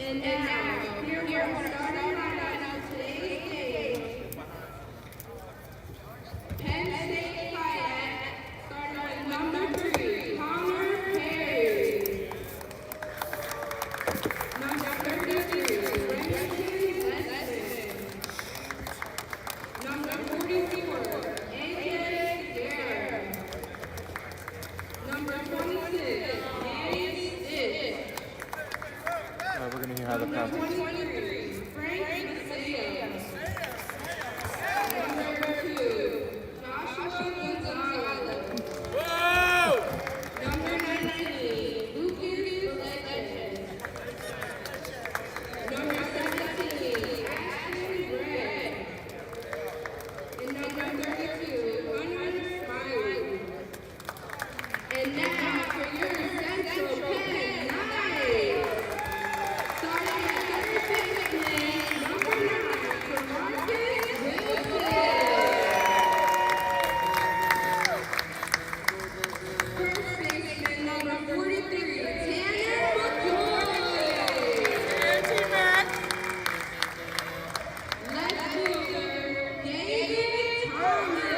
And now, here we are starting out today's game. Penn State Fayette, starting with number 3, Tanner McCoy. Number 33, number 44, number 26, we're going to hear how the number 23, Frank Macias. Number 2, Joshua Gonzalez. Number 19, Lucas Legend. Number 17, Ashton Gray. And number 32, Hunter Smiley. And now for your Central Penn Knights. Starting at third baseman, number 9, Marcus Wilson. First baseman, number 43, Tanner McCoy. Left fielder, David Thomas.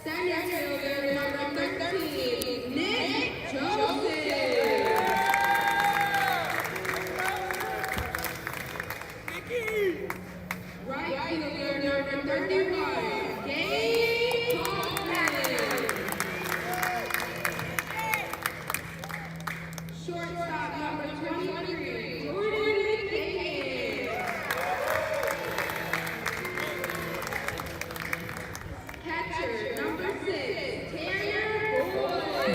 Center fielder, number 13, Nick Joseph. Right fielder, number 31, Gabe Hoffman. Shortstop, number 23, Jordan McCain. Catcher, number 6, Tanner McCoy.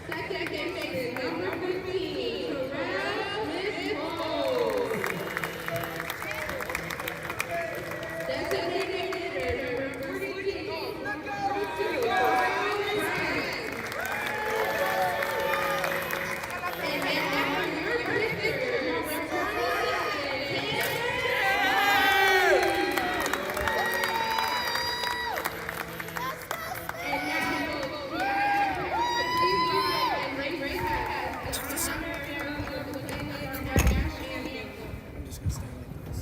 Second baseman, number 15, Terrell Smith-Cole. Designated hitter, number 32, Kyle Grant. And now your pitcher, number 27, and now please rise and raise your hat as the honor of the family of our national champion. I'm just going to stand like this.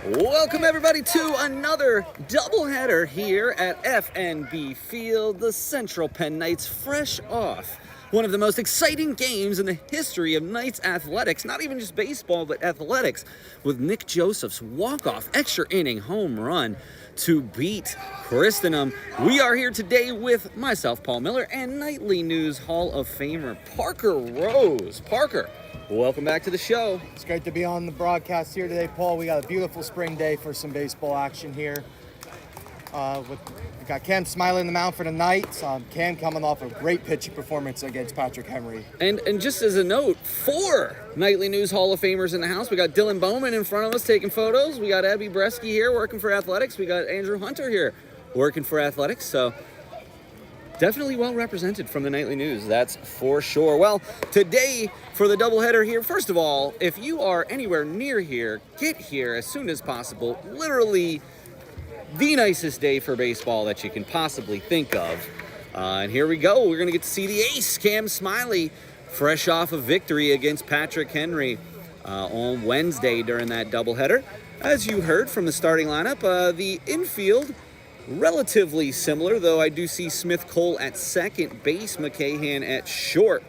Welcome everybody to another doubleheader here at FNB Field. The Central Penn Knights fresh off one of the most exciting games in the history of Knights athletics, not even just baseball, but athletics, with Nick Joseph's walk-off extra inning home run to beat Christendom. We are here today with myself, Paul Miller, and Knightly News Hall of Famer Parker Rose. Parker, welcome back to the show. It's great to be on the broadcast here today, Paul. We got a beautiful spring day for some baseball action here. We got Cam Smiley in the mound for the Knights. Cam coming off a great pitching performance against Patrick Henry. And just as a note, 4 Knightly News Hall of Famers in the house. We got Dylan Bowman in front of us taking photos. We got Abby Bresky here working for athletics. We got Andrew Hunter here working for athletics. So Definitely well represented from the Nightly News, that's for sure. Well, today for the doubleheader here, first of all, if you are anywhere near here, get here as soon as possible. Literally the nicest day for baseball that you can possibly think of. And here we go. We're going to get to see the ace, Cam Smiley, fresh off a victory against Patrick Henry on Wednesday during that doubleheader. As you heard from the starting lineup, the infield relatively similar, though I do see Smith Cole at second base, McCahan at short,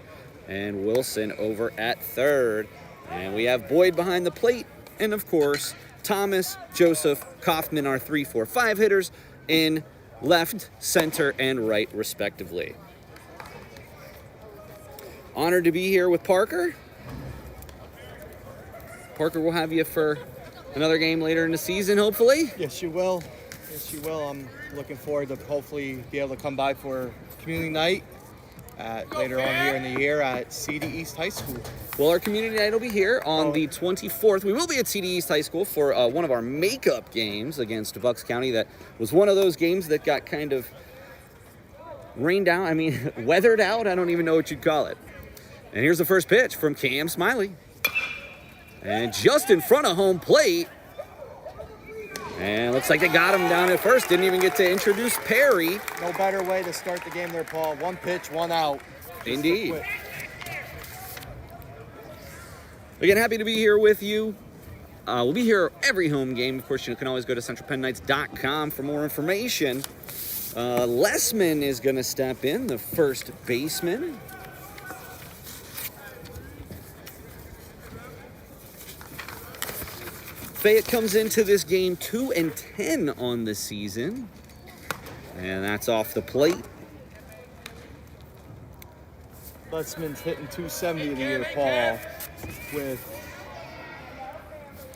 and Wilson over at third. And we have Boyd behind the plate, and of course, Thomas, Joseph, Kaufman, our 3, 4, 5 hitters in left, center, and right, respectively. Honored to be here with Parker. Parker, we'll have you for another game later in the season, hopefully. Yes, you will. Yes, you will. I'm looking forward to hopefully be able to come by for community night later on here in the year at CD East High School. Well, our community night will be here on the 24th. We will be at CD East High School for one of our makeup games against Bucks County. That was one of those games that got kind of rained out. I mean, weathered out. I don't even know what you'd call it. And here's the first pitch from Cam Smiley. And just in front of home plate. And looks like they got him down at first. Didn't even get to introduce Perry. No better way to start the game there, Paul. One pitch, one out. Indeed. Again, happy to be here with you. We'll be here every home game. Of course, you can always go to centralpennknights.com for more information. Lessman is going to step in, the first baseman. Fayette comes into this game 2-10 on the season, and that's off the plate. Lessman's hitting 270 the year, Paul, with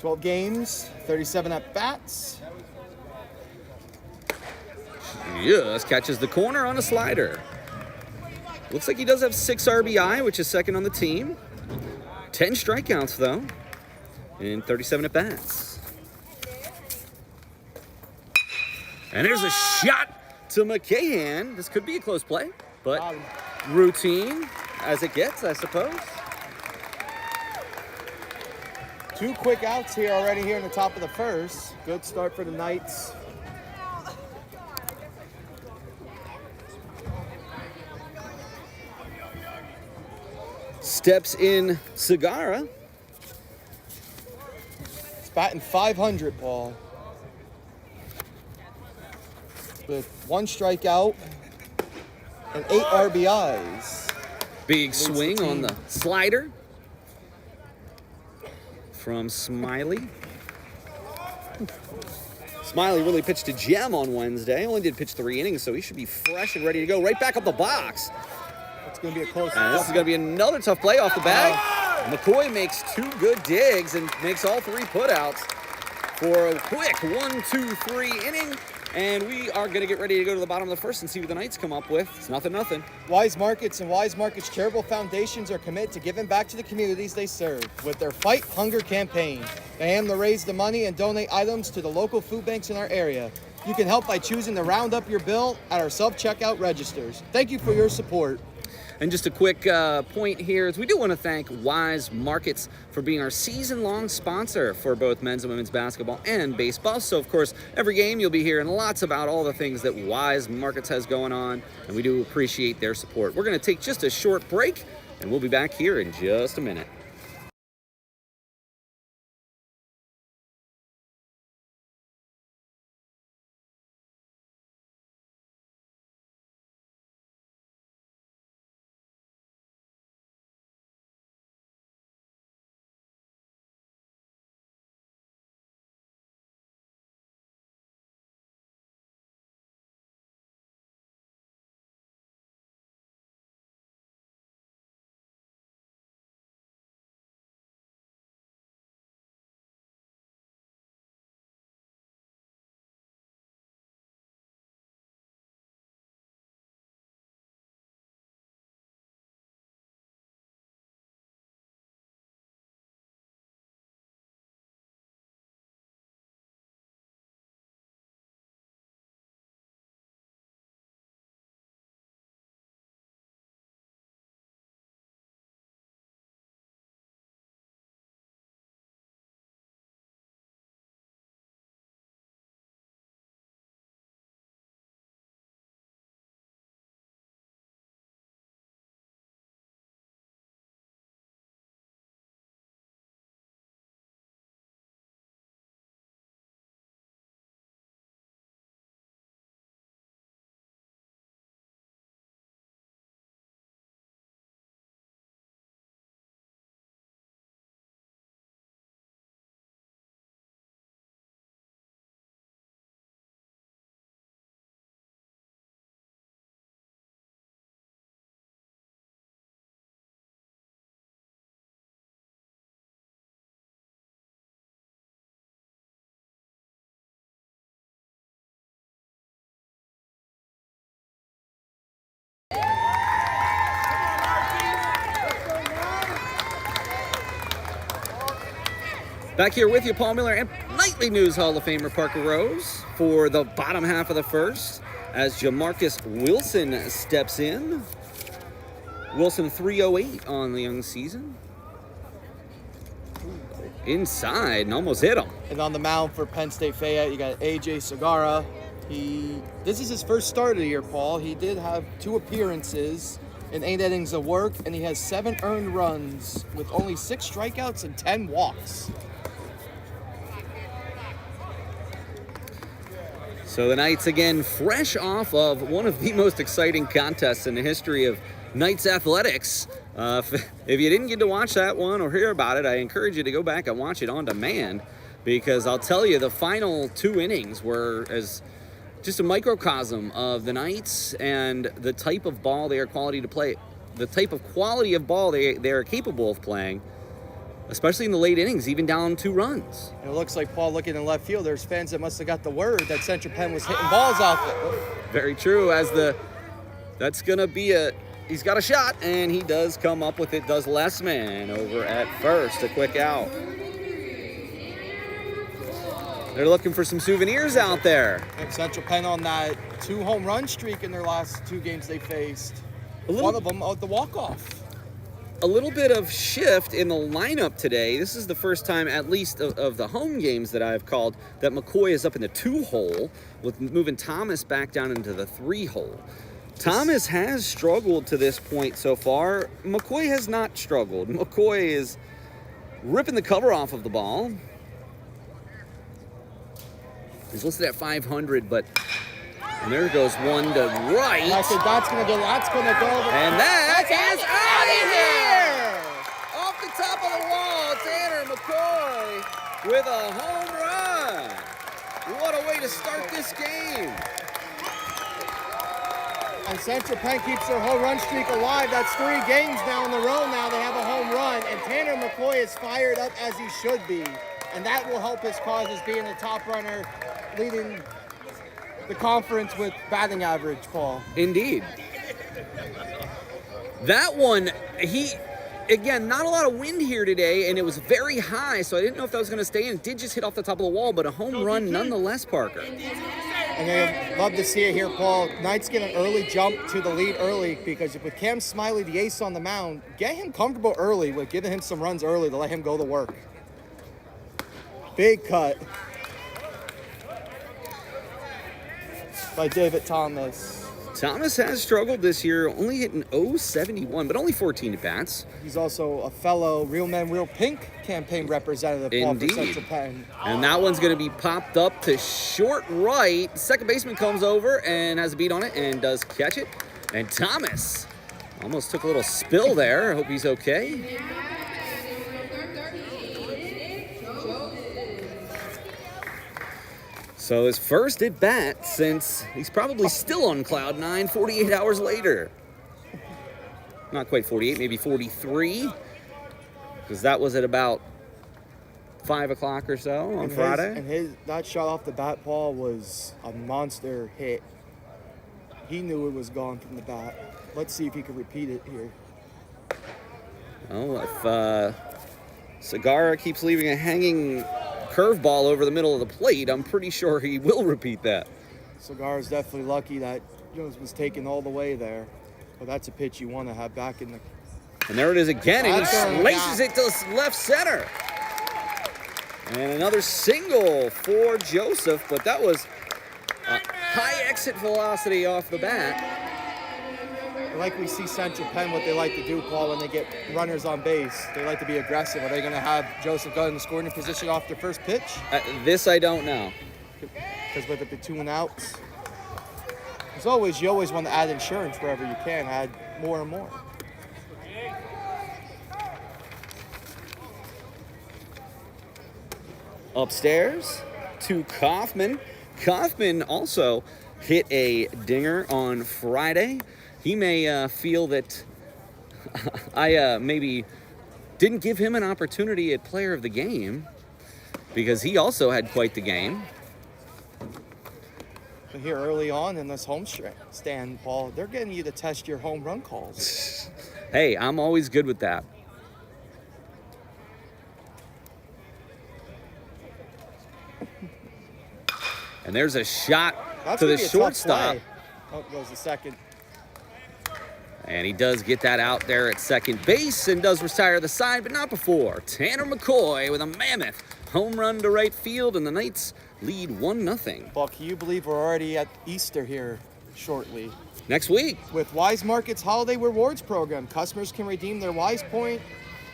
12 games, 37 at-bats. Yes, catches the corner on a slider. Looks like he does have 6 RBI, which is second on the team. 10 strikeouts, though, and 37 at-bats. And there's a shot to McCahan. This could be a close play, but routine as it gets, I suppose. 2 quick outs here already here in the top of the first. Good start for the Knights. Steps in Segara. It's batting 500, Paul. With 1 strikeout and 8 RBIs. Big swing on the slider from Smiley. Smiley really pitched a gem on Wednesday. Only did pitch 3 innings, so he should be fresh and ready to go. Right back up the box. It's going to be a close And this is going to be another tough play off the bag. McCoy makes 2 good digs and makes all 3 putouts for a quick 1-2-3 inning. And we are going to get ready to go to the bottom of the first and see what the Knights come up with. It's 0-0. Weis Markets and Weis Markets charitable foundations are committed to giving back to the communities they serve with their Fight Hunger campaign. They aim to raise the money and donate items to the local food banks in our area. You can help by choosing to round up your bill at our self-checkout registers. Thank you for your support. And just a quick point here is we do want to thank Weis Markets for being our season-long sponsor for both men's and women's basketball and baseball. So, of course, every game you'll be hearing lots about all the things that Weis Markets has going on, and we do appreciate their support. We're going to take just a short break, and we'll be back here in just a minute. Back here with you, Paul Miller and Nightly News Hall of Famer Parker Rose for the bottom half of the first as Jamarcus Wilson steps in. Wilson 308 on the young season. Inside and almost hit him. And on the mound for Penn State Fayette, you got AJ Segara. This is his first start of the year, Paul. He did have 2 appearances in 8 innings of work, and he has 7 earned runs with only 6 strikeouts and 10 walks. So the Knights again fresh off of one of the most exciting contests in the history of Knights athletics. If you didn't get to watch that one or hear about it, I encourage you to go back and watch it on demand, because I'll tell you the final 2 innings were as just a microcosm of the Knights and the type of ball they are quality to play, the type of quality of ball they are capable of playing, especially in the late innings, even down 2 runs. And it looks like, Paul, looking in left field, there's fans that must have got the word that Central Penn was hitting balls out there. Very true, that's going to be he's got a shot, and he does come up with it, does Les Man over at first, a quick out. They're looking for some souvenirs out there. And Central Penn on that 2 home run streak in their last 2 games they faced. One of them at the walk-off. A little bit of shift in the lineup today. This is the first time, at least of the home games that I've called, that McCoy is up in the 2-hole, with moving Thomas back down into the 3-hole. Thomas has struggled to this point so far. McCoy has not struggled. McCoy is ripping the cover off of the ball. He's listed at 500, and there goes one to right. I said that's gonna go. And that is out of here! Off the top of the wall, Tanner McCoy with a home run. What a way to start this game. And Central Penn keeps their home run streak alive. That's 3 games now in a row now. They have a home run. And Tanner McCoy is fired up as he should be. And that will help his cause as being the top runner, leading the conference with batting average, Paul. Indeed. That one, again, not a lot of wind here today, and it was very high, so I didn't know if that was going to stay in. It did just hit off the top of the wall, but a home run nonetheless, Parker. And I'd love to see it here, Paul. Knights get an early jump to the lead early, because with Cam Smiley, the ace on the mound, get him comfortable early with giving him some runs early to let him go to work. Big cut by David Thomas. Thomas has struggled this year, only hitting .071, but only 14 at-bats. He's also a fellow Real Men Real Pink campaign representative, Paul, for Central Penn. And that one's going to be popped up to short right. Second baseman comes over and has a beat on it and does catch it. And Thomas almost took a little spill there. I hope he's okay. So his first at bat since he's probably still on cloud 9 48 hours later. Not quite 48, maybe 43. Because that was at about 5 o'clock or so on Friday. That shot off the bat, Paul, was a monster hit. He knew it was gone from the bat. Let's see if he can repeat it here. Oh, if Segara keeps leaving a hanging curveball over the middle of the plate, I'm pretty sure he will repeat that. Segara's definitely lucky that Jones was taken all the way there. But that's a pitch you want to have back in the... And there it is again, and he slices it to left center. And another single for Joseph, but that was a high exit velocity off the bat. Like we see Central Penn, what they like to do, Paul, when they get runners on base, they like to be aggressive. Are they going to have Joseph go in the scoring position off their first pitch? This I don't know. Because with the 2 and outs, you always want to add insurance wherever you can, add more and more. Upstairs to Kaufman. Kaufman also hit a dinger on Friday. He may feel that I maybe didn't give him an opportunity at player of the game, because he also had quite the game. But here early on in this home stand, Paul, they're getting you to test your home run calls. Hey, I'm always good with that. And there's a shot That's to the gonna be a tough shortstop. play. Oh, goes the second. And he does get that out there at second base and does retire the side, but not before. Tanner McCoy with a mammoth home run to right field, and the Knights lead 1-0. Well, can you believe we're already at Easter here shortly? Next week. With Weis Market's Holiday Rewards Program, customers can redeem their Weis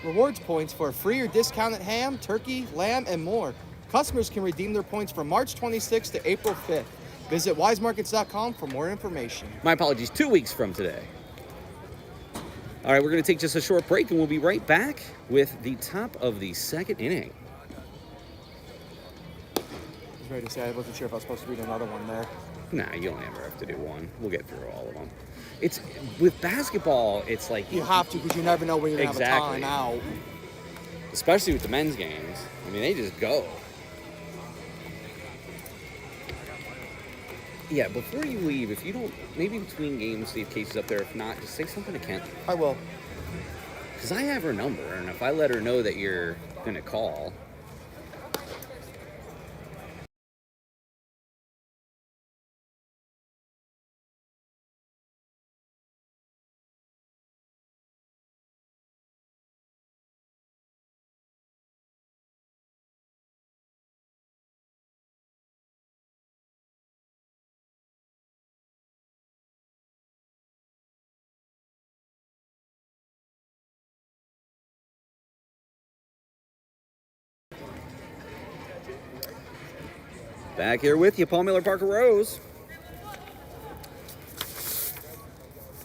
Rewards points for free or discounted ham, turkey, lamb, and more. Customers can redeem their points from March 26th to April 5th. Visit weismarkets.com for more information. My apologies, 2 weeks from today. All right, we're going to take just a short break, and we'll be right back with the top of the second inning. I was ready to say I wasn't sure if I was supposed to read another one there. Nah, you don't ever have to do one. We'll get through all of them. It's with basketball, it's like You have to, because you never know when you're going to have a Exactly. timeout. especially with the men's games. I mean, they just go. Yeah, before you leave, if you don't, maybe between games, see if Casey's up there. If not, just say something to Kent. I will. Because I have her number, and if I let her know that you're going to call. Back here with you, Paul Miller, Parker Rose.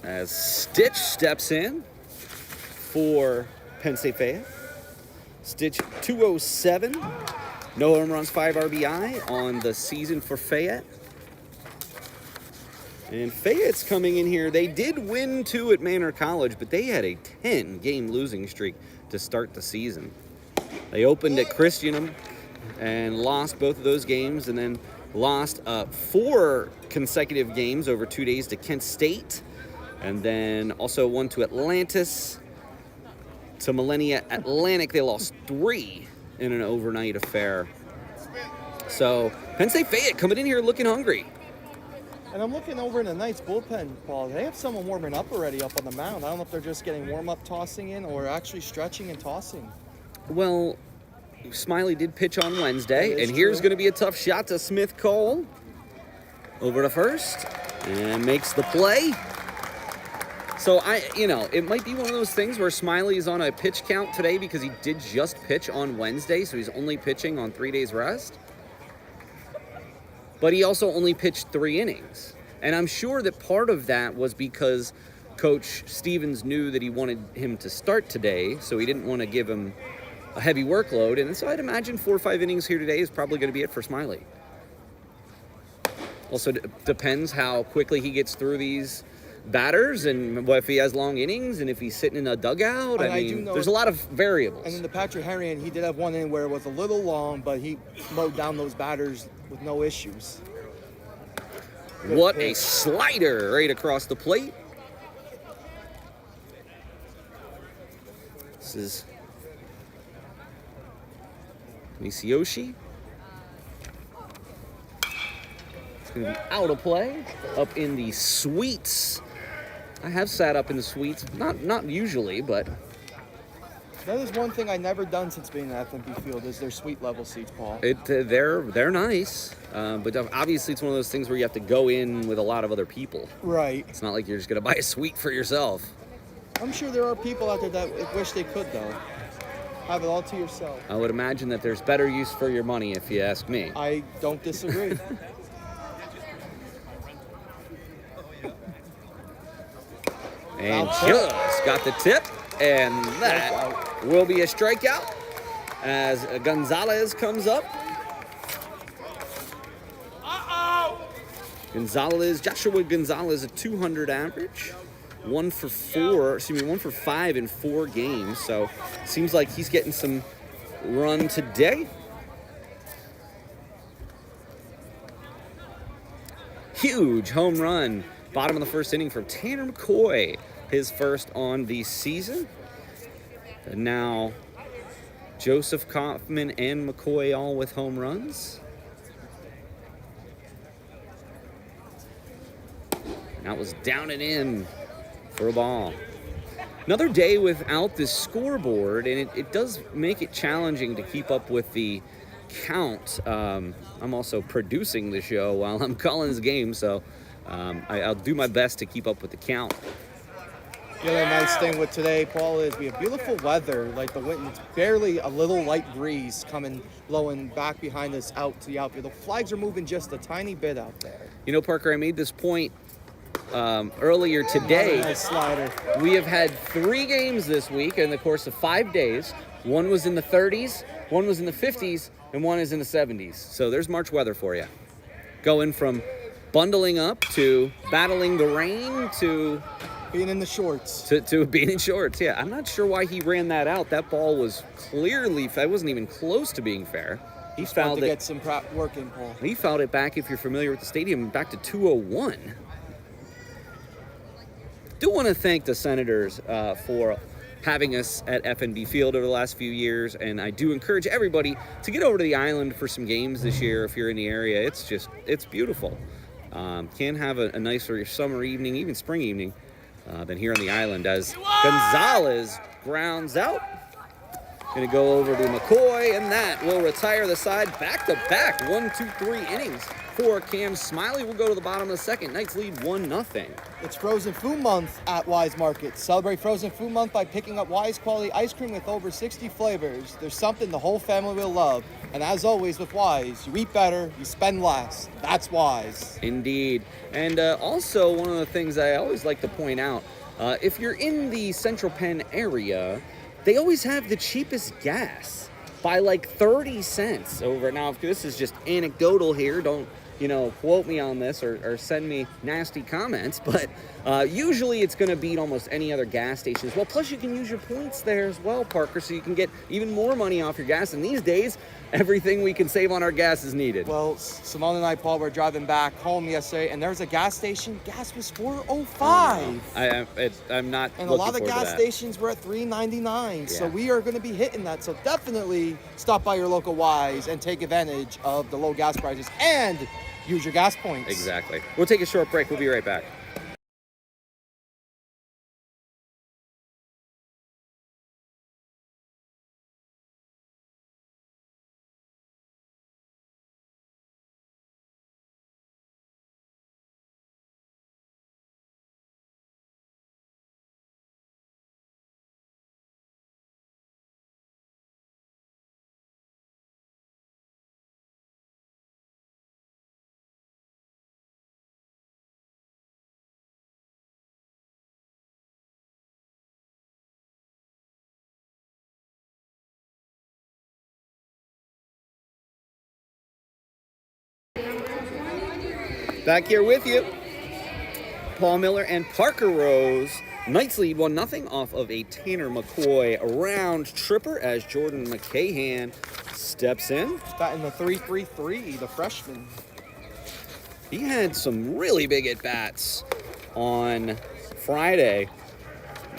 As Stitch steps in for Penn State Fayette. Stitch 207. No home runs, 5 RBI on the season for Fayette. And Fayette's coming in here. They did win 2 at Manor College, but they had a 10-game losing streak to start the season. They opened at Christianum and lost both of those games, and then lost 4 consecutive games over 2 days to Kent State, and then also 1 to Atlantis. To Millennia Atlantic, they lost 3 in an overnight affair. So Penn State Fayette coming in here looking hungry. And I'm looking over in the Knights bullpen, Paul. They have someone warming up already up on the mound. I don't know if they're just getting warm-up tossing in or actually stretching and tossing. Well, Smiley did pitch on Wednesday, That is and here's true. going to be a tough shot to Smith Cole. Over to first, and makes the play. So, it might be one of those things where Smiley is on a pitch count today because he did just pitch on Wednesday, so he's only pitching on 3 days rest. But he also only pitched 3 innings. And I'm sure that part of that was because Coach Stevens knew that he wanted him to start today, so he didn't want to give him a heavy workload. And so I'd imagine 4 or 5 innings here today is probably going to be it for Smiley. Also depends how quickly he gets through these batters and what if he has long innings and if he's sitting in a dugout. And I I do mean, know- there's a lot of variables. And in the Patrick Henry, he did have one inning where it was a little long, but he mowed down those batters with no issues. Good What a pitch. slider right across the plate. This is Misioshi. It's going to be out of play. Up in the suites. I have sat up in the suites. Not usually, but That is one thing I've never done since being at FNB Field is their suite level seats, Paul. they're nice. But obviously it's one of those things where you have to go in with a lot of other people. Right. It's not like you're just going to buy a suite for yourself. I'm sure there are people out there that wish they could, though. Have it all to yourself. I would imagine that there's better use for your money if you ask me. I don't disagree. And Foul just got the tip, and that will be a strikeout as Gonzalez comes up. Joshua Gonzalez, a 200 average. 1 for 5 in 4 games. So seems like he's getting some run today. Huge home run. Bottom of the first inning from Tanner McCoy. His first on the season. And now Joseph Kaufman and McCoy all with home runs. That was down and in for a ball. Another day without the scoreboard, and it does make it challenging to keep up with the count. I'm also producing the show while I'm calling this game, so I'll do my best to keep up with the count. The other nice thing with today, Paul, is we have beautiful weather. Like the wind, it's barely a little light breeze blowing back behind us out to the outfield. The flags are moving just a tiny bit out there. You know, Parker, I made this point earlier today. Nice slider. We have had 3 games this week in the course of 5 days. One was in the 30s, one was in the 50s, and one is in the 70s. So there's March weather for you. Going from bundling up to battling the rain to being in the shorts. To being in shorts, yeah. I'm not sure why he ran that out. That ball was clearly, it wasn't even close to being fair. He fouled it. To get some work in, Paul. He fouled it back, if you're familiar with the stadium, back to 201. Do want to thank the Senators for having us at FNB Field over the last few years, and I do encourage everybody to get over to the island for some games this year if you're in the area. It's beautiful. Can have a nicer summer evening, even spring evening, than here on the island as Gonzalez grounds out. Going to go over to McCoy, and that will retire the side back-to-back 1, 2, 3 innings for Cam Smiley. We'll go to the bottom of the second. Knights lead 1-0. It's Frozen Food Month at Weis Market. Celebrate Frozen Food Month by picking up Weis quality ice cream with over 60 flavors. There's something the whole family will love. And as always with Weis, you eat better, you spend less. That's Weis. Indeed. And also, one of the things I always like to point out, if you're in the Central Penn area, they always have the cheapest gas by like 30 cents over. Now, if this is just anecdotal here, don't, quote me on this or send me nasty comments, but usually it's going to beat almost any other gas station as well. Plus, you can use your points there as well, Parker, so you can get even more money off your gas. And these days, everything we can save on our gas is needed. Well, Simone and I, Paul, were driving back home yesterday, and there was a gas station. Gas was $4.05. I'm not. And a lot of gas stations were at $3.99. Yeah. So we are going to be hitting that. So definitely stop by your local Weis and take advantage of the low gas prices and use your gas points. Exactly. We'll take a short break. We'll be right back. Back here with you, Paul Miller and Parker Rose. Knights lead 1-0 off of a Tanner McCoy round tripper as Jordan McCahan steps in. Batting the 3-3-3, the freshman. He had some really big at-bats on Friday.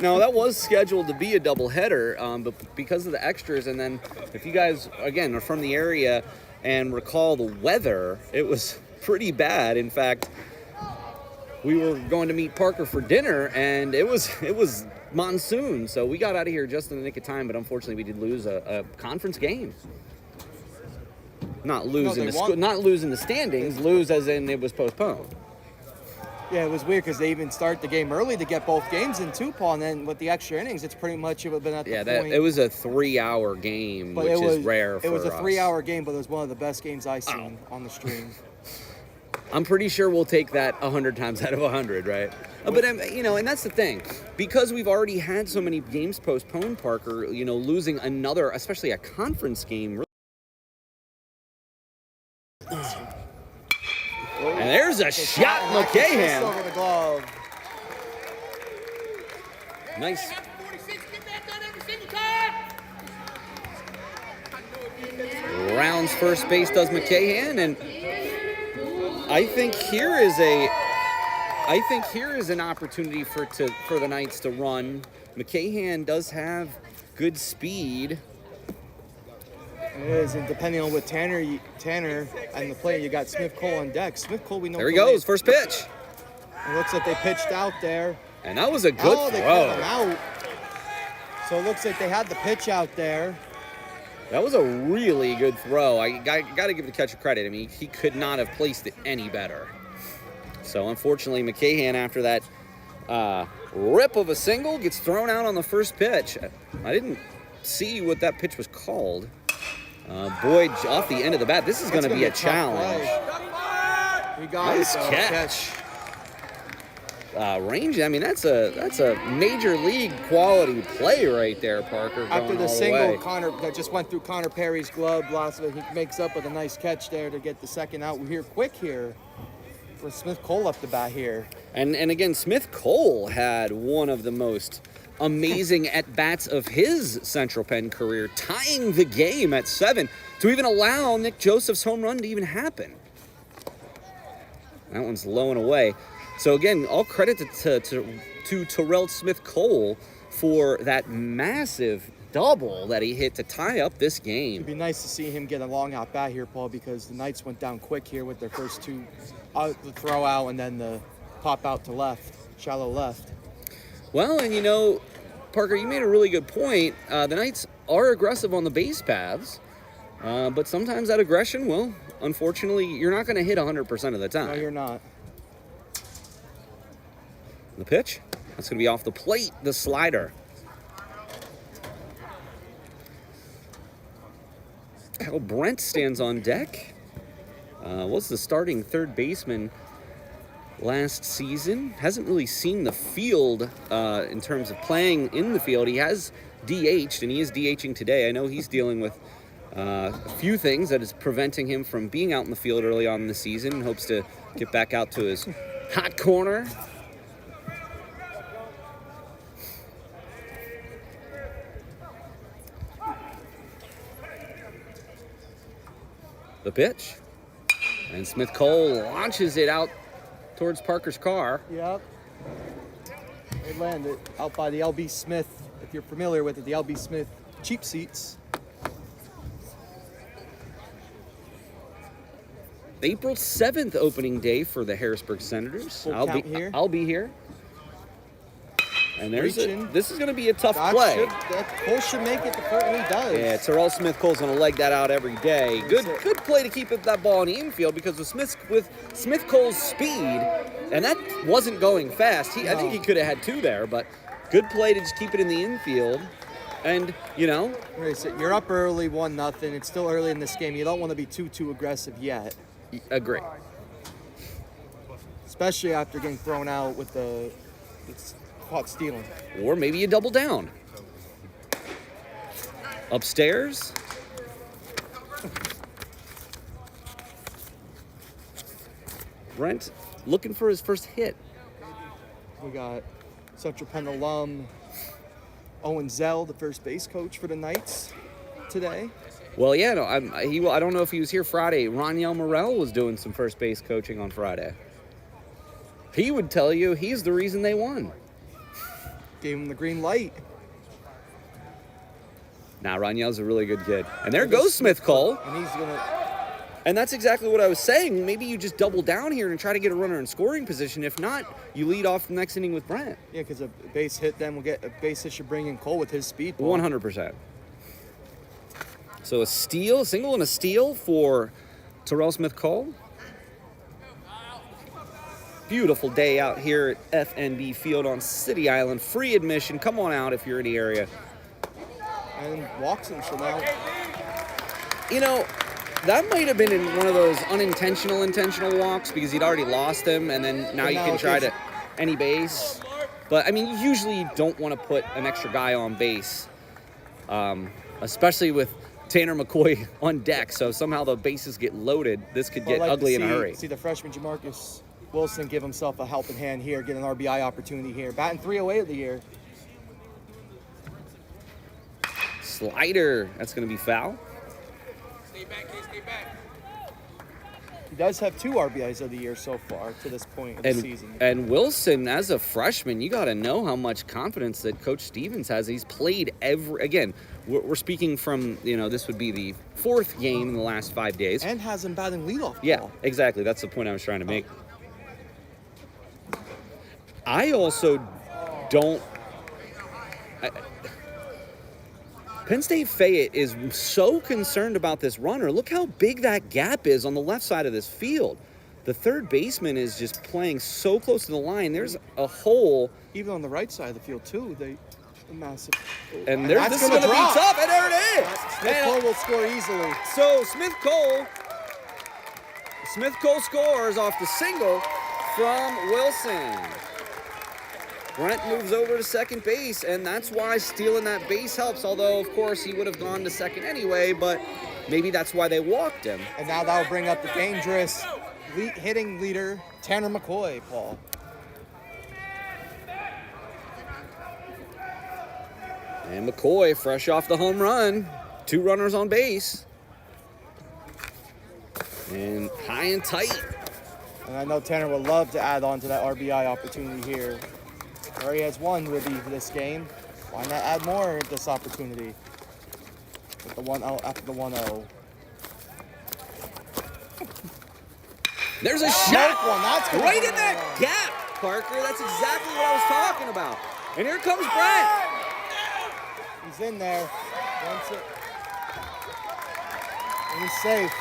Now, that was scheduled to be a doubleheader, but because of the extras, and then if you guys, again, are from the area and recall the weather, it was pretty bad. In fact, we were going to meet Parker for dinner, and it was monsoon, so we got out of here just in the nick of time, but unfortunately we did lose a conference game. Not lose not lose in the standings, lose as in it was postponed. Yeah, it was weird because they even start the game early to get both games in too, Paul, and then with the extra innings, it's pretty much it would have been at the point. It was a 3-hour game, which is rare for us. It was a 3-hour game, but it was one of the best games I've seen on the stream. I'm pretty sure we'll take that 100 times out of 100, right? But, and that's the thing. Because we've already had so many games postponed, Parker, losing another, especially a conference game. And there's a shot, McCahan. Over the glove. Nice. Rounds first base does McCahan, and I think here is an opportunity for the Knights to run. McCahan does have good speed. It is, and depending on what Tanner and the player, you got Smith Cole on deck. Smith Cole, we know. There he goes, first pitch. It looks like they pitched out there. And that was a good They throw. called him out. So it looks like they had the pitch out there. That was a really good throw. I got to give the catcher credit. I mean, he could not have placed it any better. So unfortunately, McCahan, after that rip of a single, gets thrown out on the first pitch. I didn't see what that pitch was called. Boyd off the end of the bat. This is going to be a challenge. We got Nice catch. Range. I mean, that's a major league quality play right there, Parker. After the all single, way. Connor that just went through Connor Perry's glove, lost it. He makes up with a nice catch there to get the second out. We're here quick here with Smith Cole up the bat here. And again, Smith Cole had one of the most amazing at-bats of his Central Penn career, tying the game at 7 to even allow Nick Joseph's home run to even happen. That one's low and away. So again, all credit to Terrell Smith Cole for that massive double that he hit to tie up this game. It'd be nice to see him get a long out bat here, Paul, because the Knights went down quick here with their first two, the throw out and then the pop out to left, shallow left. Well, and you know, Parker, you made a really good point. The Knights are aggressive on the base paths, but sometimes that aggression, well, unfortunately, you're not going to hit 100% of the time. No, you're not. The pitch, that's going to be off the plate, the slider. Kyle Brent stands on deck. Was the starting third baseman last season. Hasn't really seen the field in terms of playing in the field. He has DH'd, and he is DHing today. I know he's dealing with a few things that is preventing him from being out in the field early on in the season. Hopes to get back out to his hot corner. The pitch. And Smith Cole launches it out towards Parker's car. Yep. They landed out by the LB Smith, if you're familiar with it, the LB Smith cheap seats. April 7th opening day for the Harrisburg Senators. Full count here. I'll be here. And this is going to be a tough That play. Cole should make it. The first he does. Yeah, Terrell Smith Cole's going to leg that out every day. Good play to keep that ball in the infield, because with Smith Cole's speed, and that wasn't going fast. I think he could have had two there, but good play to just keep it in the infield. And, you know, you're up early, 1-0. It's still early in this game. You don't want to be too aggressive yet. Agree. Especially after getting thrown out with it's caught stealing. Or maybe you double down. Upstairs. Brent looking for his first hit. We got Central Penn alum Owen Zell, the first base coach for the Knights today. Well, yeah, no, I don't know if he was here Friday. Roniel Morel was doing some first base coaching on Friday. He would tell you he's the reason they won. Gave him the green light. Now, Roniel's a really good kid. And there goes Smith Cole. And that's exactly what I was saying. Maybe you just double down here and try to get a runner in scoring position. If not, you lead off the next inning with Brent. Yeah, because a base hit then will get a base hit should bring in Cole with his speed. Ball. 100%. So a single and a steal for Terrell Smith Cole. Beautiful day out here at FNB Field on City Island. Free admission. Come on out if you're in the area. And walks him, so now. You know, that might have been in one of those intentional walks, because he'd already lost him, and then now you can try to any base. But, I mean, usually you don't want to put an extra guy on base, especially with Tanner McCoy on deck. So somehow the bases get loaded. This could get ugly in a hurry. See the freshman Jamarcus Wilson give himself a helping hand here, get an RBI opportunity here. Batting 308 of the year. Slider. That's going to be foul. Stay back, stay back. He does have 2 RBIs of the year so far to this point of the season. And Wilson, as a freshman, you got to know how much confidence that Coach Stevens has. He's played again, we're speaking from, this would be the 4th game in the last 5 days. And has him batting leadoff. Yeah, exactly. That's the point I was trying to make. I also don't. Penn State Fayette is so concerned about this runner. Look how big that gap is on the left side of this field. The third baseman is just playing so close to the line. There's a hole. Even on the right side of the field, too, massive. And this is going to be tough, and there it is. Smith-Cole will score easily. So Smith-Cole scores off the single from Wilson. Brent moves over to second base, and that's why stealing that base helps, although, of course, he would have gone to second anyway, but maybe that's why they walked him. And now that'll bring up the dangerous hitting leader, Tanner McCoy, Paul. And McCoy, fresh off the home run, 2 runners on base. And high and tight. And I know Tanner would love to add on to that RBI opportunity here. He already has 1 with this game. Why not add more at this opportunity? With the 1-0 after the 1-0. There's a shot That's right in that gap, Parker. That's exactly what I was talking about. And here comes Brent. He's in there. Wants it. And he's safe.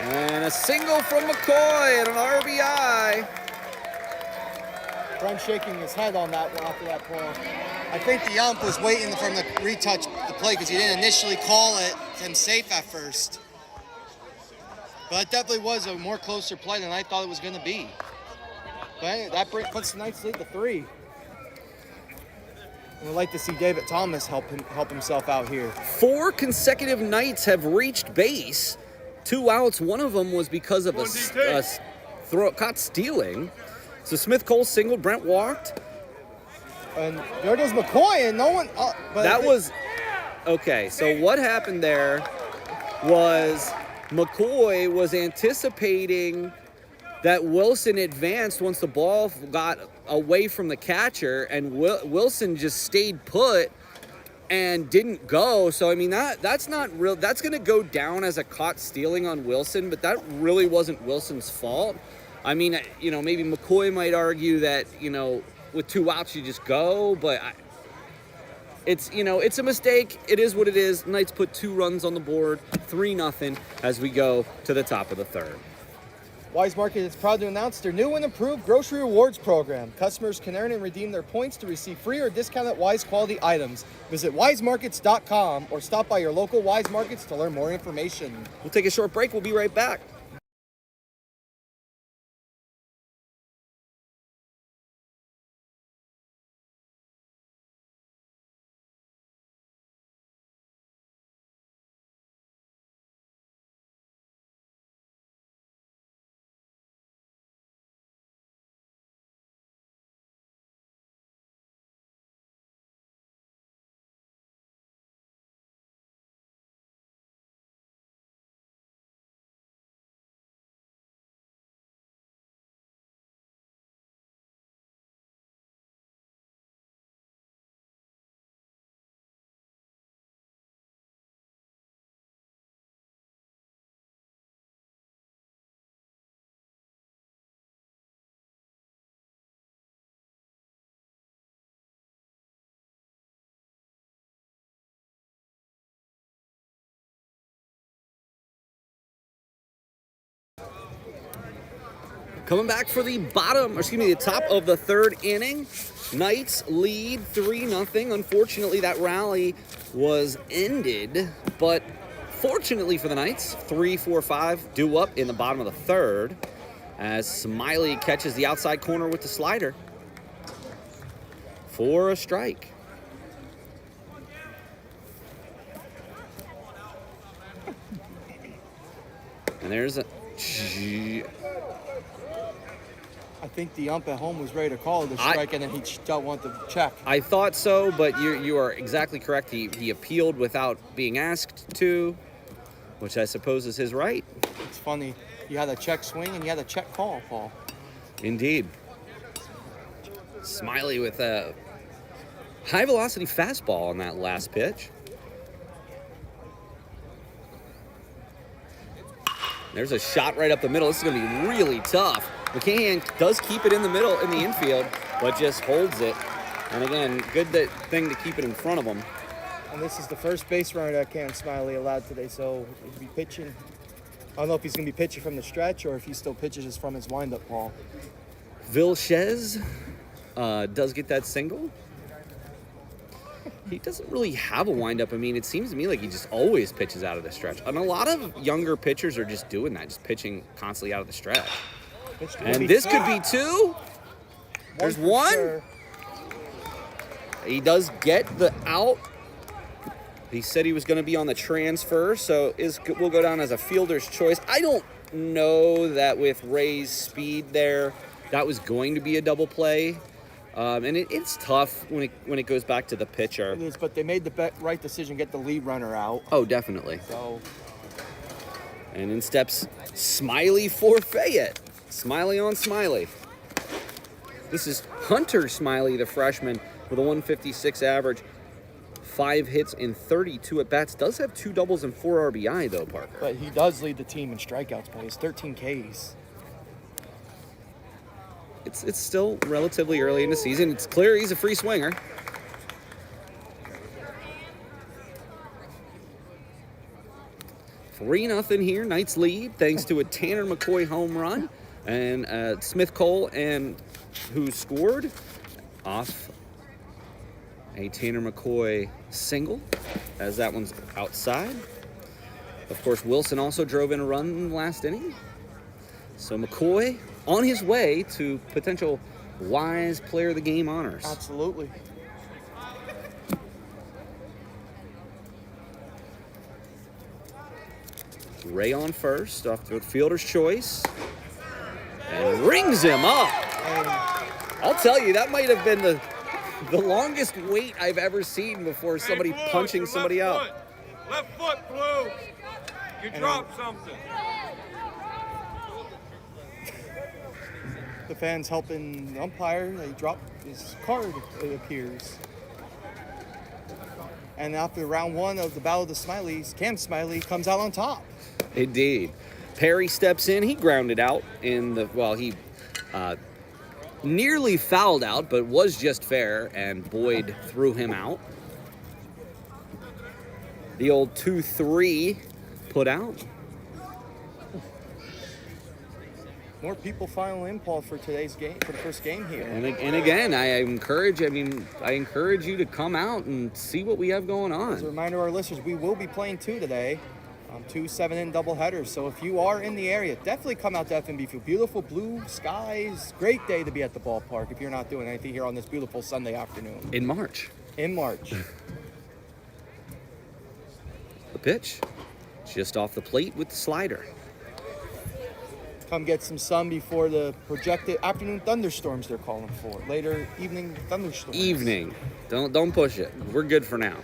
And a single from McCoy and an RBI. Brent shaking his head on that one after that ball. I think the ump was waiting for him to retouch the play because he didn't initially call it him safe at first. But it definitely was a more closer play than I thought it was going to be. But that puts the Knights lead to 3. And I'd like to see David Thomas help himself out here. 4 consecutive Knights have reached base. 2 outs. One of them was because of a caught stealing. So Smith-Cole singled, Brent walked. And there goes McCoy, and no one... Okay, so what happened there was McCoy was anticipating that Wilson advanced once the ball got away from the catcher, and Wilson just stayed put and didn't go. So, I mean, that's not real. That's going to go down as a caught stealing on Wilson, but that really wasn't Wilson's fault. I mean, maybe McCoy might argue that, with 2 outs you just go, but it's a mistake. It is what it is. Knights put 2 runs on the board, 3-0 as we go to the top of the 3rd. Weis Market is proud to announce their new and improved grocery rewards program. Customers can earn and redeem their points to receive free or discounted Weis quality items. Visit weismarkets.com or stop by your local Weis Markets to learn more information. We'll take a short break. We'll be right back. Coming back for the top of the 3rd inning. Knights lead 3-0. Unfortunately, that rally was ended, but fortunately for the Knights, 3-4-5 due up in the bottom of the 3rd as Smiley catches the outside corner with the slider for a strike. And there's a... I think the ump at home was ready to call the strike, and then he don't want the check. I thought so, but you are exactly correct. He appealed without being asked to, which I suppose is his right. It's funny. You had a check swing and you had a check call, Paul. Indeed. Smiley with a high-velocity fastball on that last pitch. There's a shot right up the middle. This is going to be really tough. McCann does keep it in the middle, in the infield, but just holds it. And again, good thing to keep it in front of him. And this is the first base runner that Cam Smiley allowed today, so he'll be pitching. I don't know if he's going to be pitching from the stretch or if he still pitches just from his windup ball. Vilches does get that single. He doesn't really have a windup. I mean, it seems to me like he just always pitches out of the stretch. And a lot of younger pitchers are just doing that, just pitching constantly out of the stretch. And this could be two. There's one. Sure. He does get the out. He said he was going to be on the transfer, so will go down as a fielder's choice. I don't know that with Ray's speed there, that was going to be a double play. And it's tough when it goes back to the pitcher. It is, but they made the right decision, get the lead runner out. Oh, definitely. So. And in steps Smiley for Fayette. Smiley on Smiley. This is Hunter Smiley, the freshman, with a 156 average. 5 hits in 32 at-bats. Does have 2 doubles and 4 RBI, though, Parker. But he does lead the team in strikeouts, boys. 13 Ks. It's still relatively early in the season. It's clear he's a free swinger. Three 3-0 here. Knights lead thanks to a Tanner McCoy home run and Smith Cole, and who scored off a Tanner McCoy single, as that one's outside. Of course, Wilson also drove in a run in the last inning. So McCoy on his way to potential Weis Player of the Game honors. Absolutely. Ray on first, off to a fielder's choice, and rings him up. I'll tell you, that might have been the longest wait I've ever seen before somebody punching somebody out. Left foot, Blue. You dropped something. The fans helping the umpire. They dropped his card, it appears. And after round 1 of the Battle of the Smileys, Cam Smiley comes out on top. Indeed. Perry steps in. He grounded out in the, well, he nearly fouled out, but was just fair, and Boyd threw him out. The old 2-3 put out. More people filing in, Paul, for today's game, for the first game here. And again, I encourage you to come out and see what we have going on. As a reminder to our listeners, we will be playing 2 today. 2 7-inning doubleheaders. So if you are in the area, definitely come out to FNB Field. Beautiful blue skies. Great day to be at the ballpark if you're not doing anything here on this beautiful Sunday afternoon. In March. In March. The pitch. Just off the plate with the slider. Come get some sun before the projected afternoon thunderstorms they're calling for. Later evening thunderstorms. Evening. Don't push it. We're good for now.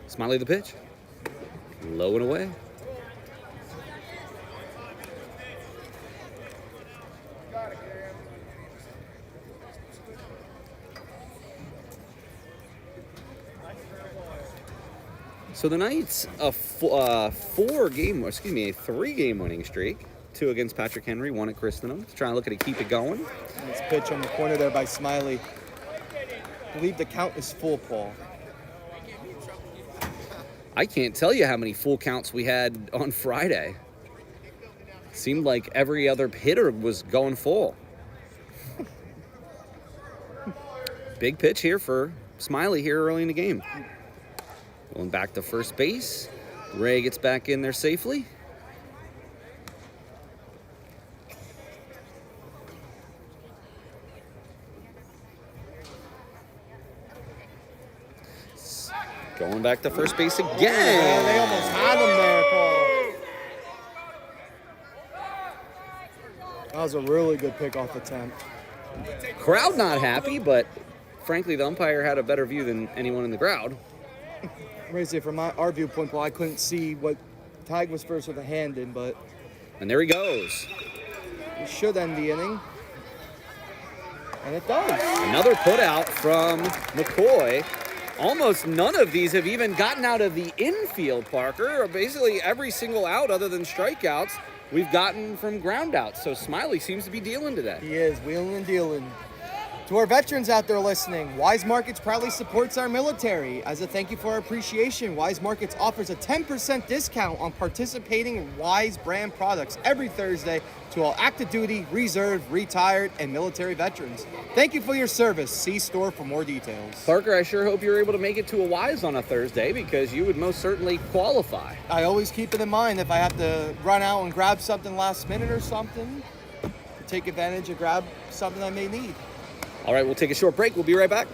Smiley the pitch. Low and away. So the Knights, a 3-game winning streak. 2 against Patrick Henry, 1 at Christenham. Trying to look at it, keep it going. Nice pitch on the corner there by Smiley. I believe the count is full, Paul. I can't tell you how many full counts we had on Friday. Seemed like every other hitter was going full. Big pitch here for Smiley here early in the game. Going back to first base. Ray gets back in there safely. Going back to first base again. Yeah, they almost had him there, Paul. That was a really good pickoff attempt. Crowd not happy, but frankly, the umpire had a better view than anyone in the crowd. I'm ready to say, from our viewpoint, Paul, I couldn't see what tag was first with a hand in, but And there he goes. it should end the inning. And it does. Another put out from McCoy. Almost none of these have even gotten out of the infield, Parker. Basically every single out other than strikeouts we've gotten from ground outs. So Smiley seems to be dealing today. He is, wheeling and dealing. To our veterans out there listening, Weis Markets proudly supports our military. As a thank you for our appreciation, Weis Markets offers a 10% discount on participating Weis brand products every Thursday to all active duty, reserve, retired, and military veterans. Thank you for your service. See store for more details. Parker, I sure hope you're able to make it to a Weis on a Thursday because you would most certainly qualify. I always keep it in mind if I have to run out and grab something last minute or something, to take advantage and grab something I may need. All right, we'll take a short break. We'll be right back.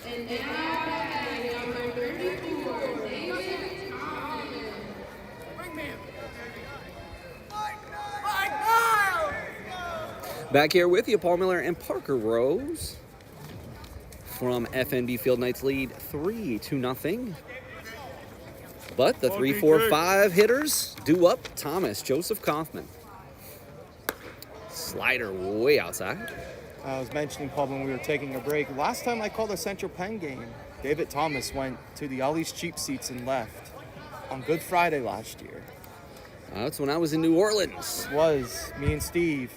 And now batting number 34, David Thomas. Back here with you, Paul Miller and Parker Rose. From FNB Field, Knights lead 3-0. But the 3, 4, 5 hitters do up. Thomas, Joseph Kaufman. Slider way outside. I was mentioning, Paul, when we were taking a break, last time I called a Central Penn game, David Thomas went to the Ollie's cheap seats and left on Good Friday last year. That's when I was in New Orleans. It was me and Steve.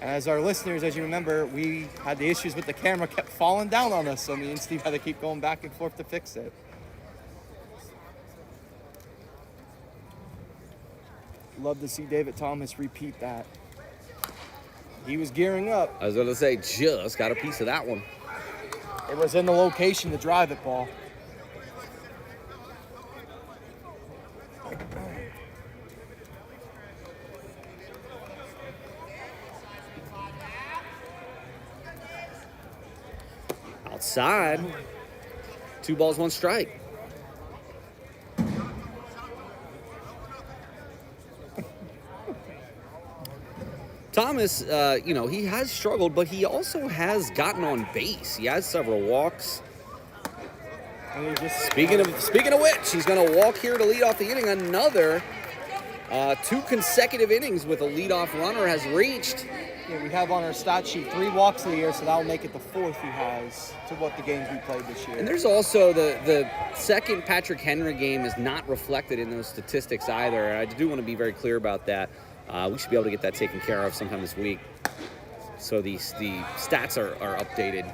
As our listeners, as you remember, we had the issues with the camera kept falling down on us, so me and Steve had to keep going back and forth to fix it. Love to see David Thomas repeat that. He was gearing up. I was going to say, just got a piece of that one. It was in the location to drive it, Paul. Outside. 2 balls, 1 strike. Thomas, he has struggled, but he also has gotten on base. He has several walks. Speaking of which, he's going to walk here to lead off the inning. Another 2 consecutive innings with a leadoff runner has reached. Yeah, we have on our stat sheet 3 walks of the year, so that'll make it the 4th he has to what the games we played this year. And there's also the second Patrick Henry game is not reflected in those statistics either. I do want to be very clear about that. We should be able to get that taken care of sometime this week. So the stats are updated.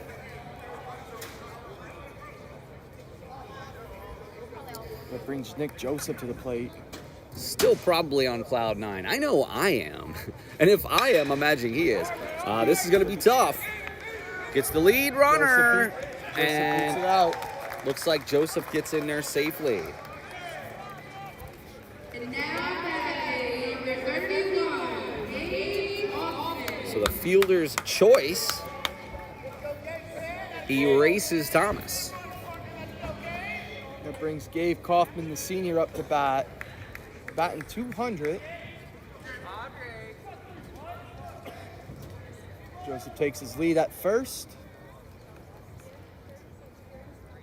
That brings Nick Joseph to the plate. Still probably on cloud 9. I know I am. And if I am, imagine he is. This is going to be tough. Gets the lead runner. Joseph and beats it out. looks like Joseph gets in there safely. And now batting number 31, Dave Kaufman. So the fielder's choice erases Thomas. That brings Gabe Kaufman, the senior, up to bat. Batting 200. Joseph takes his lead at first.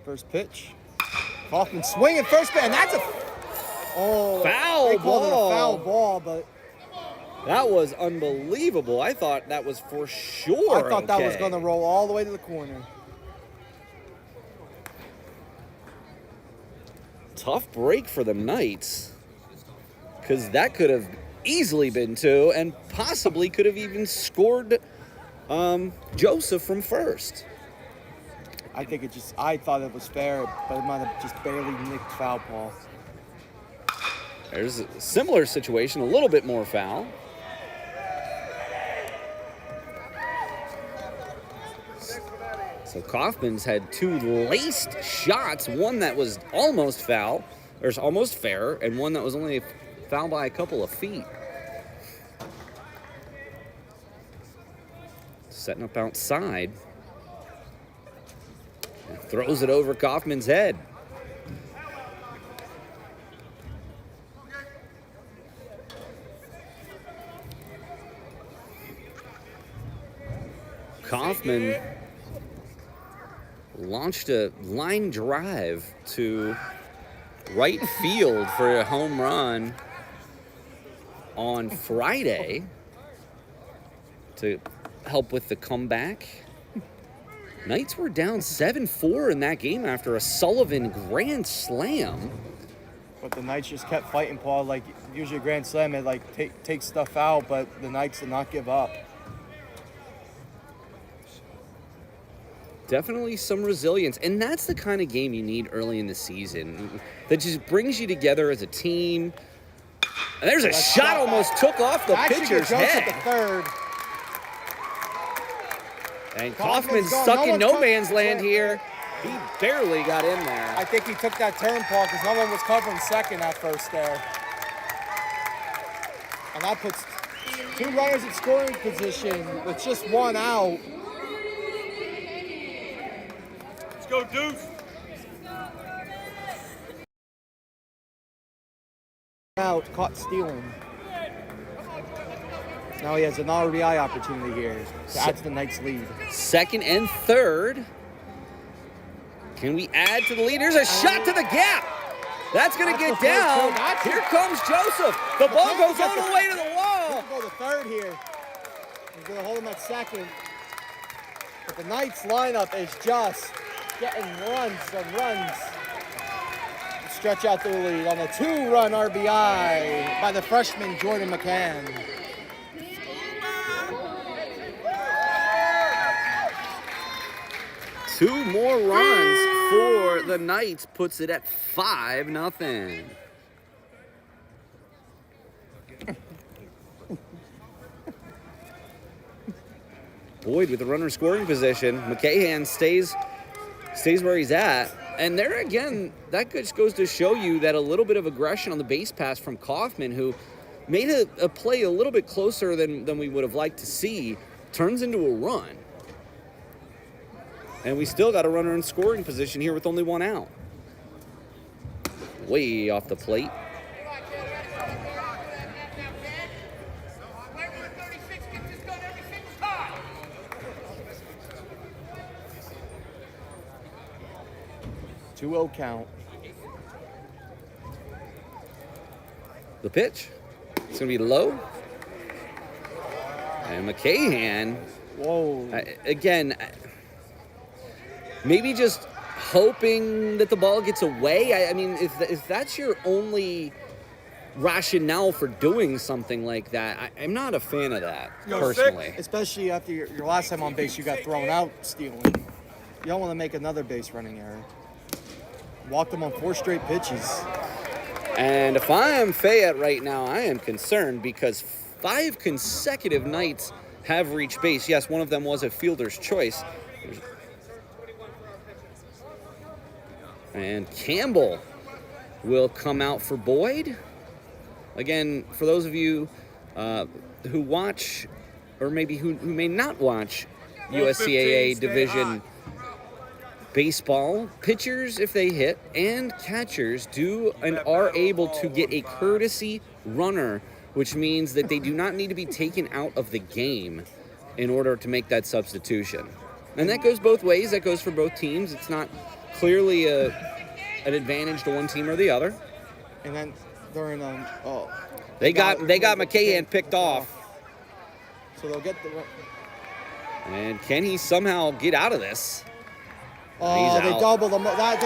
First pitch. Kaufman swinging first pitch, and that's a Foul they called it a ball. foul ball, but That was unbelievable. I thought that was for sure. I thought that was okay. going to roll all the way to the corner. Tough break for the Knights. because that could have easily been 2 and possibly could have even scored Joseph from first. I thought it was fair, but it might have just barely nicked foul ball. There's a similar situation, a little bit more foul. So Kaufman's had 2 laced shots, one that was almost foul, or almost fair, and one that was only foul by a couple of feet. Setting up outside. And throws it over Kaufman's head. Kaufman launched a line drive to right field for a home run on Friday to help with the comeback. Knights were down 7-4 in that game after a Sullivan grand slam. But the Knights just kept fighting, Paul. Like, usually a grand slam, it like takes stuff out, but the Knights did not give up. Definitely some resilience, and that's the kind of game you need early in the season that just brings you together as a team. And there's a shot almost took off the pitcher's head. At the third. And Kaufman's stuck in no man's land here. He barely got in there. I think he took that turn, Paul, because no one was covering second at first there. And that puts 2 runners in scoring position with just 1 out. Let's go, Deuce. Out, caught stealing. Now he has an RBI opportunity here to add to the Knights' lead. Second and third. Can we add to the lead? There's a shot to the gap. That's going to get down. Here comes Joseph. The ball goes all the way to the wall. He'll go to third here. He's going to hold him at second. But the Knights lineup is just getting runs and runs. Stretch out their lead on a 2-run RBI by the freshman Jordan McCann. Two more runs for the Knights puts it at 5-0. Boyd with the runner scoring position. McCahan stays where he's at. And there again, that just goes to show you that a little bit of aggression on the base pass from Kaufman, who made a play a little bit closer than we would have liked to see, turns into a run. And we still got a runner in scoring position here with only 1 out. Way off the plate. Two 2-0 count. The pitch. It's going to be low. And McCahan. Whoa. Again, maybe just hoping that the ball gets away. I mean, if that's your only rationale for doing something like that, I'm not a fan of that, personally. Especially after your last time on base, you got thrown out stealing. You don't want to make another base running error. Walked them on 4 straight pitches. And if I am Fayette right now, I am concerned because 5 consecutive Knights have reached base. Yes, one of them was a fielder's choice. And Campbell will come out for Boyd. Again, for those of you who watch, or maybe who may not watch USCAA Division baseball, pitchers, if they hit, and catchers do and are able to get a courtesy runner, which means that they do not need to be taken out of the game in order to make that substitution. And that goes both ways. That goes for both teams. It's not clearly an advantage to one team or the other. And then during they got McCahan picked off. So they'll get the. And can he somehow get out of this? Oh, they doubled them. That's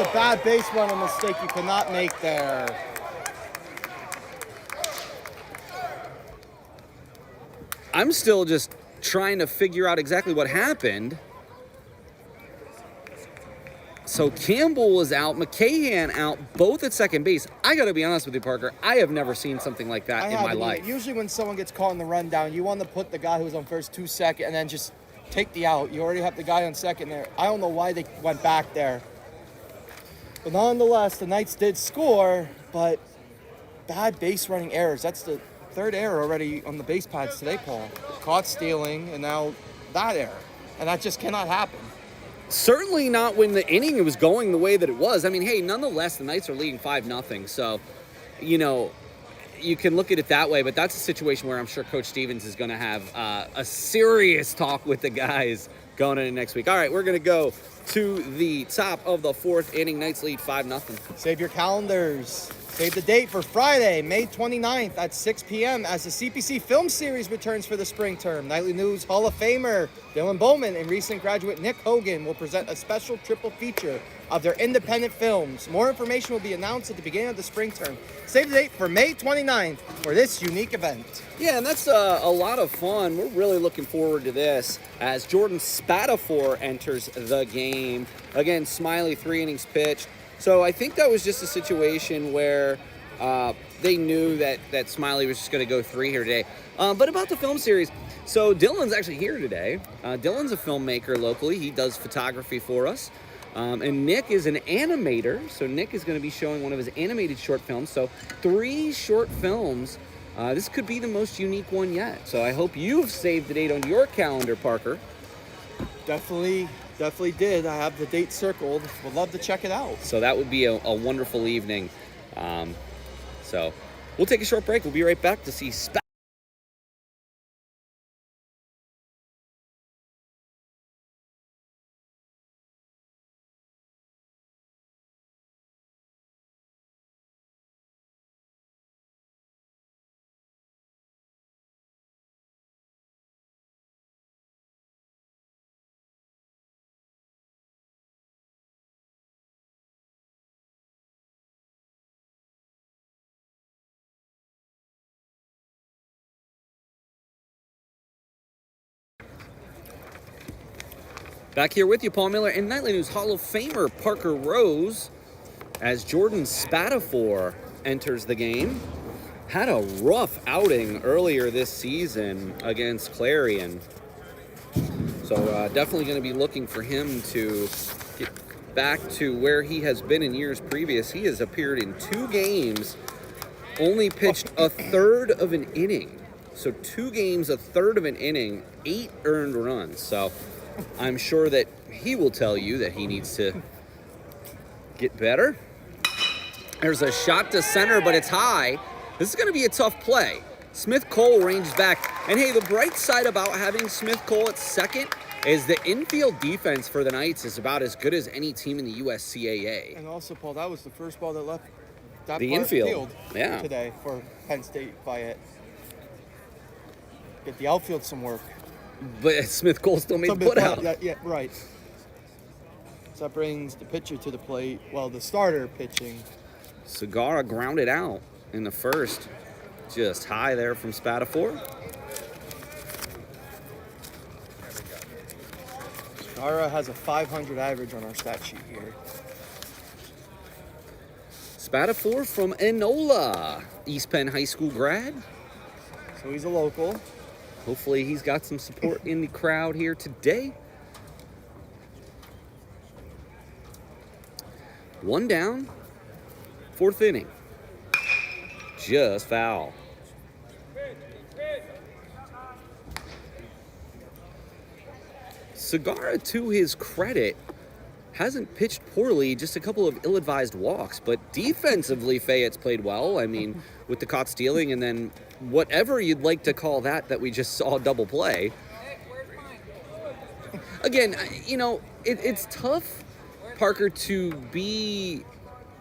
a bad base runner mistake you cannot make there. I'm still just trying to figure out exactly what happened. So Campbell was out, McCahan out, both at second base. I got to be honest with you, Parker. I have never seen something like that in my life. Usually when someone gets caught in the rundown, you want to put the guy who's on first 2 second and then just take the out. You already have the guy on second there. I don't know why they went back there. But nonetheless, the Knights did score, but bad base running errors. That's the third error already on the base pads today, Paul. Caught stealing, and now that error. And that just cannot happen. Certainly not when the inning was going the way that it was. I mean, hey, nonetheless, the Knights are leading 5-0. So, you know, you can look at it that way, but that's a situation where I'm sure Coach Stevens is going to have a serious talk with the guys going into next week. All right, we're going to go to the top of the fourth inning. Knights lead 5-0. Save your calendars. Save the date for Friday, May 29th at 6 p.m. as the CPC Film Series returns for the spring term. Nightly News Hall of Famer Dylan Bowman and recent graduate Nick Hogan will present a special triple feature of their independent films. More information will be announced at the beginning of the spring term. Save the date for May 29th for this unique event. Yeah, and that's a lot of fun. We're really looking forward to this as Jordan Spatafor enters the game. Again, Smiley, 3 innings pitched. So I think that was just a situation where they knew that Smiley was just going to go 3 here today. But about the film series, so Dylan's actually here today. Dylan's a filmmaker locally. He does photography for us. And Nick is an animator. So Nick is going to be showing one of his animated short films. So 3 short films. This could be the most unique one yet. So I hope you've saved the date on your calendar, Parker. Definitely did. I have the date circled. Would love to check it out. So that would be a wonderful evening. So we'll take a short break. We'll be right back to see Back here with you, Paul Miller, and Nightly News Hall of Famer Parker Rose as Jordan Spatafor enters the game. Had a rough outing earlier this season against Clarion. So definitely going to be looking for him to get back to where he has been in years previous. He has appeared in 2 games, only pitched a third of an inning. So 2 games, a third of an inning, 8 earned runs. So I'm sure that he will tell you that he needs to get better. There's a shot to center, but it's high. This is going to be a tough play. Smith Cole ranges back. And hey, the bright side about having Smith Cole at second is the infield defense for the Knights is about as good as any team in the USCAA. And also, Paul, that was the first ball that left that The part infield. field Yeah. today for Penn State Fayette. Get the outfield some work. But Smith Cole still made the put out. Yeah, right. So that brings the pitcher to the plate. Well, the starter pitching. Segura grounded out in the first. Just high there from Spatafor. Ara has a 500 average on our stat sheet here. Spatafor from Enola, East Penn High School grad. So he's a local. Hopefully he's got some support in the crowd here today. 1 down, 4th inning. Just foul. Segura, to his credit, hasn't pitched poorly, just a couple of ill-advised walks, but defensively Fayette's played well. I mean, with the caught stealing and then whatever you'd like to call that we just saw double play. Again, you know, it's tough, Parker, to be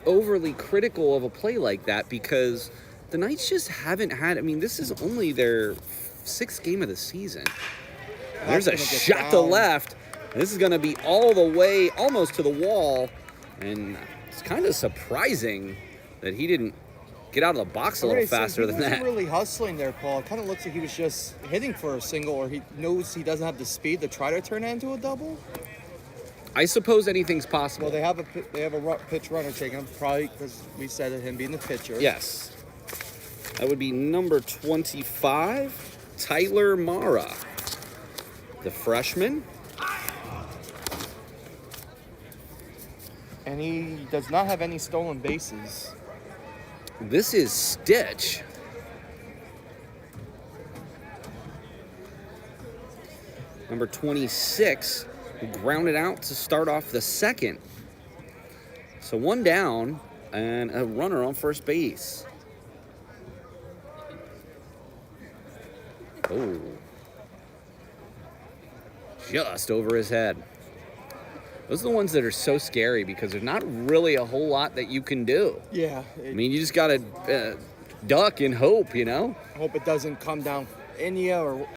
overly critical of a play like that because the Knights just haven't had, I mean, this is only their 6th game of the season. There's a shot to left. This is going to be all the way almost to the wall. And it's kind of surprising that he didn't get out of the box a little faster than He that. wasn't really hustling there, Paul. It kind of looks like he was just hitting for a single, or he knows he doesn't have the speed to try to turn it into a double. I suppose anything's possible. Well, they have a pitch runner taking him, probably because we said of him being the pitcher. Yes. That would be number 25, Tyler Mara, the freshman. And he does not have any stolen bases. This is Stitch. Number 26, who grounded out to start off the second. So one down and a runner on first base. Oh. Just over his head. Those are the ones that are so scary because there's not really a whole lot that you can do. Yeah. I mean, you just got to duck and hope, you know? I hope it doesn't come down in you or